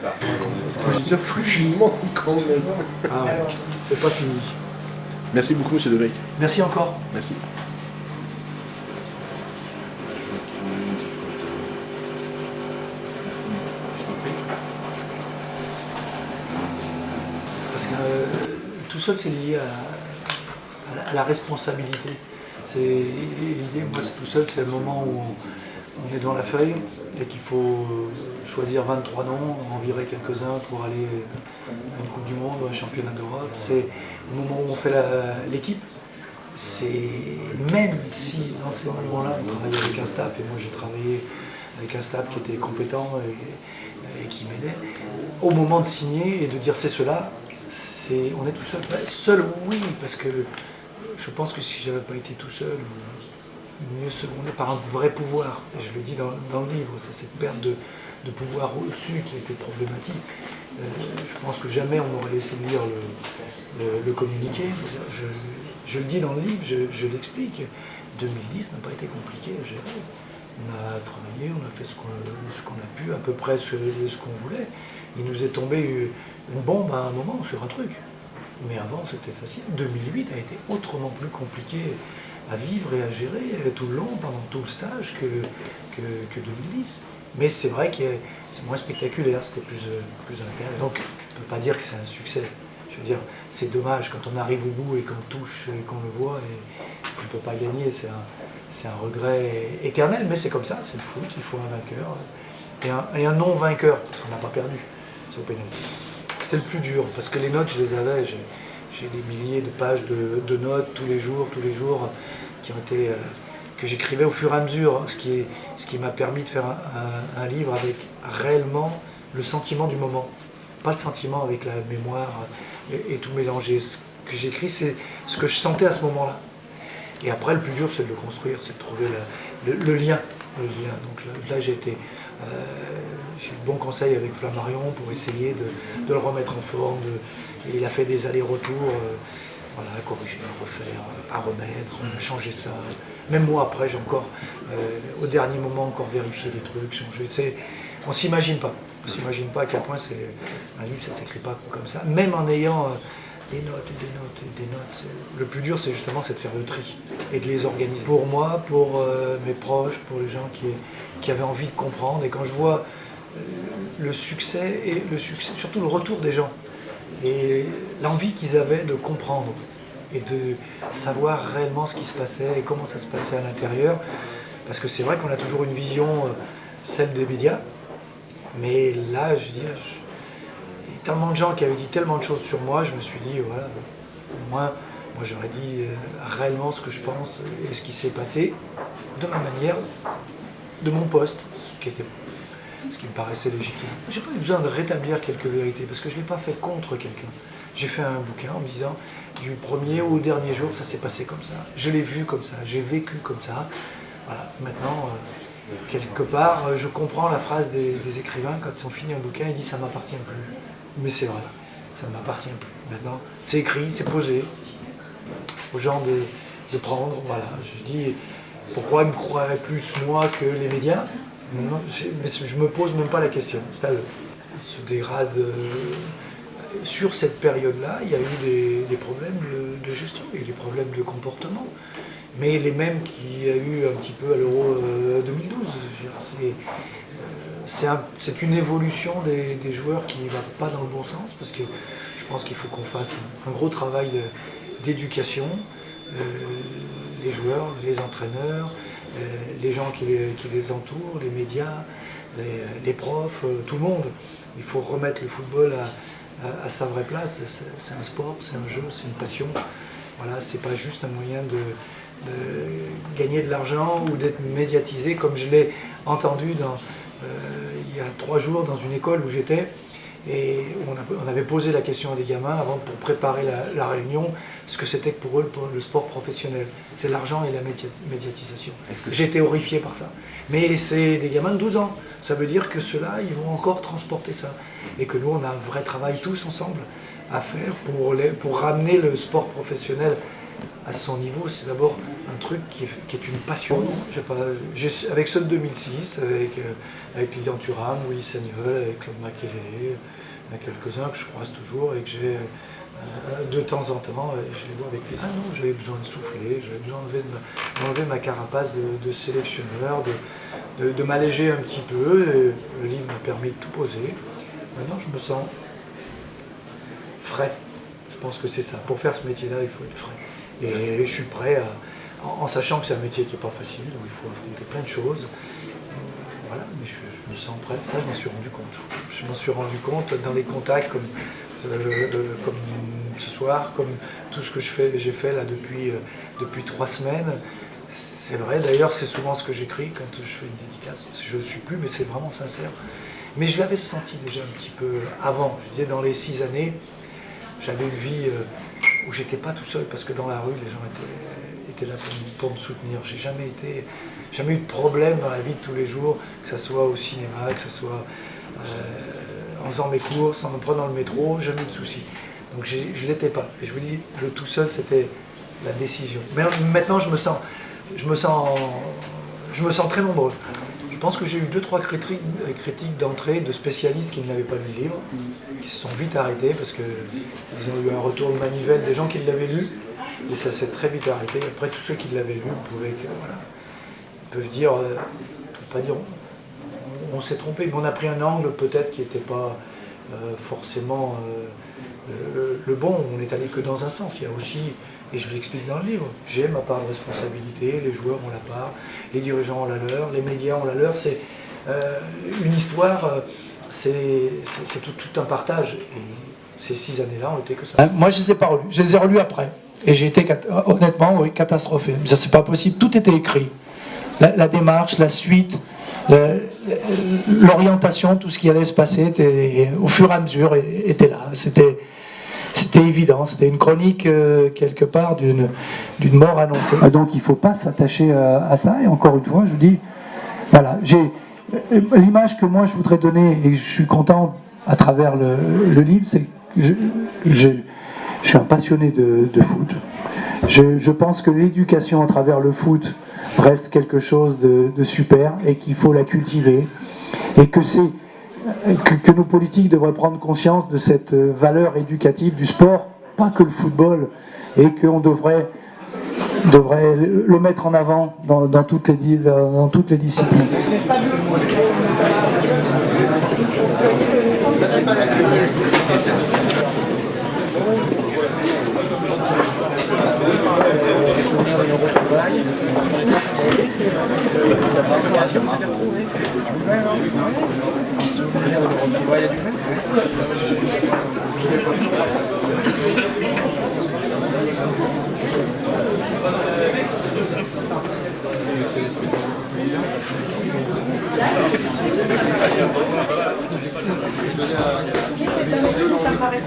Plusieurs fois que je lui demande quand même. Ah ouais, c'est pas fini. Merci beaucoup, monsieur Devec. Merci encore. Merci. Parce que tout seul, c'est lié à la responsabilité. C'est l'idée, moi, c'est tout seul, c'est le moment où on est devant la feuille et qu'il faut choisir 23 noms, en virer quelques-uns pour aller à une Coupe du Monde ou un championnat d'Europe. C'est le moment où on fait l'équipe. C'est même si dans ces moments-là, on travaille avec un staff, et moi j'ai travaillé avec un staff qui était compétent et qui m'aidait, au moment de signer et de dire c'est cela, on est tout seul. Seul, oui, parce que je pense que si j'avais pas été tout seul, mieux secondé par un vrai pouvoir, et je le dis dans le livre, c'est cette perte de pouvoir au-dessus qui était problématique. Je pense que jamais on m'aurait laissé lire le communiqué. Je le dis dans le livre, je l'explique. 2010 n'a pas été compliqué à gérer. On a travaillé, on a fait ce qu'on a pu, à peu près ce qu'on voulait. Il nous est tombé une bombe à un moment sur un truc. Mais avant, c'était facile. 2008 a été autrement plus compliqué à vivre et à gérer tout le long, pendant tout le stage, que 2010. Mais c'est vrai que c'est moins spectaculaire, c'était plus à l'intérieur. Donc, on ne peut pas dire que c'est un succès. Je veux dire, c'est dommage quand on arrive au bout et qu'on touche et qu'on le voit et qu'on ne peut pas gagner. C'est un regret éternel, mais c'est comme ça, c'est le foot, il faut un vainqueur et un non-vainqueur, parce qu'on n'a pas perdu. C'est au pénalty. C'était le plus dur, parce que les notes, je les avais. J'ai des milliers de pages de notes tous les jours, qui ont été, que j'écrivais au fur et à mesure, ce qui m'a permis de faire un livre avec réellement le sentiment du moment. Pas le sentiment avec la mémoire et tout mélangé. Ce que j'écris, c'est ce que je sentais à ce moment-là. Et après, le plus dur, c'est de le construire, c'est de trouver le lien. Donc là, j'ai eu de bons conseils avec Flammarion pour essayer de le remettre en forme. Il a fait des allers-retours, voilà, à corriger, à refaire, à remettre, changer ça. Même moi, après, j'ai encore, au dernier moment, encore vérifié des trucs, changé. On ne s'imagine pas. On ne s'imagine pas à quel point un livre, ça ne s'écrit pas comme ça. Même en ayant des notes et des notes et des notes. Le plus dur, c'est justement de faire le tri et de les organiser. Pour moi, pour mes proches, pour les gens qui avaient envie de comprendre. Et quand je vois le succès, surtout le retour des gens, et l'envie qu'ils avaient de comprendre et de savoir réellement ce qui se passait et comment ça se passait à l'intérieur. Parce que c'est vrai qu'on a toujours une vision, celle des médias, mais là, je veux dire, il y a tellement de gens qui avaient dit tellement de choses sur moi, je me suis dit, voilà, moi j'aurais dit réellement ce que je pense et ce qui s'est passé de ma manière, de mon poste, ce qui me paraissait légitime. J'ai pas eu besoin de rétablir quelques vérités, parce que je ne l'ai pas fait contre quelqu'un. J'ai fait un bouquin en me disant, du premier au dernier jour, ça s'est passé comme ça. Je l'ai vu comme ça, j'ai vécu comme ça. Voilà. Maintenant, quelque part, je comprends la phrase des écrivains quand ils ont fini un bouquin, ils disent ça ne m'appartient plus. Mais c'est vrai, ça ne m'appartient plus. Maintenant, c'est écrit, c'est posé, aux gens de prendre. Voilà. Je dis, pourquoi ils me croiraient plus moi que les médias? Mais je ne me pose même pas la question. C'est à eux. Ils se dégradent. Sur cette période-là, il y a eu des problèmes de gestion, il y a eu des problèmes de comportement. Mais les mêmes qu'il y a eu un petit peu à l'Euro 2012. C'est une évolution des joueurs qui ne va pas dans le bon sens, parce que je pense qu'il faut qu'on fasse un gros travail d'éducation. Les joueurs, les entraîneurs, les gens qui les entourent, les médias, les profs, tout le monde. Il faut remettre le football à sa vraie place. C'est un sport, c'est un jeu, c'est une passion. Voilà, c'est pas juste un moyen de gagner de l'argent ou d'être médiatisé, comme je l'ai entendu il y a 3 jours dans une école où j'étais. Et on avait posé la question à des gamins pour préparer la réunion, ce que c'était pour eux le sport professionnel. C'est l'argent et la médiatisation. J'étais horrifié par ça. Mais c'est des gamins de 12 ans. Ça veut dire que ceux-là, ils vont encore transporter ça. Et que nous, on a un vrai travail tous ensemble à faire pour ramener le sport professionnel à son niveau, c'est d'abord un truc qui est une passion. Avec Sol 2006, avec Lilian Thuram, Willy Sagnol, avec Claude Makélélé, il y en a quelques-uns que je croise toujours et que j'ai de temps en temps, je les vois avec plaisir. Ah non, j'avais besoin de souffler, j'avais besoin d'enlever ma carapace de sélectionneur, de m'alléger un petit peu. Le livre m'a permis de tout poser. Maintenant, je me sens frais. Je pense que c'est ça. Pour faire ce métier-là, il faut être frais. Et je suis prêt, en sachant que c'est un métier qui n'est pas facile, où il faut affronter plein de choses. Voilà, mais je me sens prêt. Ça, je m'en suis rendu compte. Je m'en suis rendu compte dans les contacts comme ce soir, comme tout ce que j'ai fait là depuis 3 semaines. C'est vrai, d'ailleurs, c'est souvent ce que j'écris quand je fais une dédicace. Je ne suis plus, mais c'est vraiment sincère. Mais je l'avais senti déjà un petit peu avant. Je disais, dans les 6 années, j'avais une vie où j'étais pas tout seul, parce que dans la rue, les gens étaient là pour me soutenir. J'ai jamais eu de problème dans la vie de tous les jours, que ce soit au cinéma, que ce soit en faisant mes courses, en prenant le métro, jamais eu de soucis. Donc je ne l'étais pas. Et je vous dis, le tout seul, c'était la décision. Mais maintenant, je me sens très nombreux. Je pense que j'ai eu 2-3 critiques d'entrée de spécialistes qui ne l'avaient pas lu le livre, qui se sont vite arrêtés parce qu'ils ont eu un retour de manivelle des gens qui l'avaient lu, et ça s'est très vite arrêté. Après, tous ceux qui l'avaient lu peuvent dire, pas dire on s'est trompé, mais on a pris un angle peut-être qui n'était pas forcément le bon. On n'est allé que dans un sens. Il y a aussi, et je l'explique dans le livre, j'ai ma part de responsabilité, les joueurs ont la part, les dirigeants ont la leur, les médias ont la leur. C'est une histoire, c'est tout un partage. Et ces 6 années-là ont été que ça. Moi, je ne les ai pas relus. Je les ai relus après. Et j'ai été, honnêtement, oui, catastrophé. Ça, c'est pas possible. Tout était écrit. La démarche, la suite, l'orientation, tout ce qui allait se passer, au fur et à mesure, était là. C'était évident, c'était une chronique quelque part d'une mort annoncée. Donc il ne faut pas s'attacher à ça, et encore une fois, je vous dis, voilà, l'image que moi je voudrais donner, et je suis content à travers le livre, c'est que je suis un passionné de foot. Je pense que l'éducation à travers le foot reste quelque chose de super, et qu'il faut la cultiver, et que nos politiques devraient prendre conscience de cette valeur éducative du sport, pas que le football, et qu'on devrait le mettre en avant dans toutes les disciplines. J'ai cette inversion, ça paraît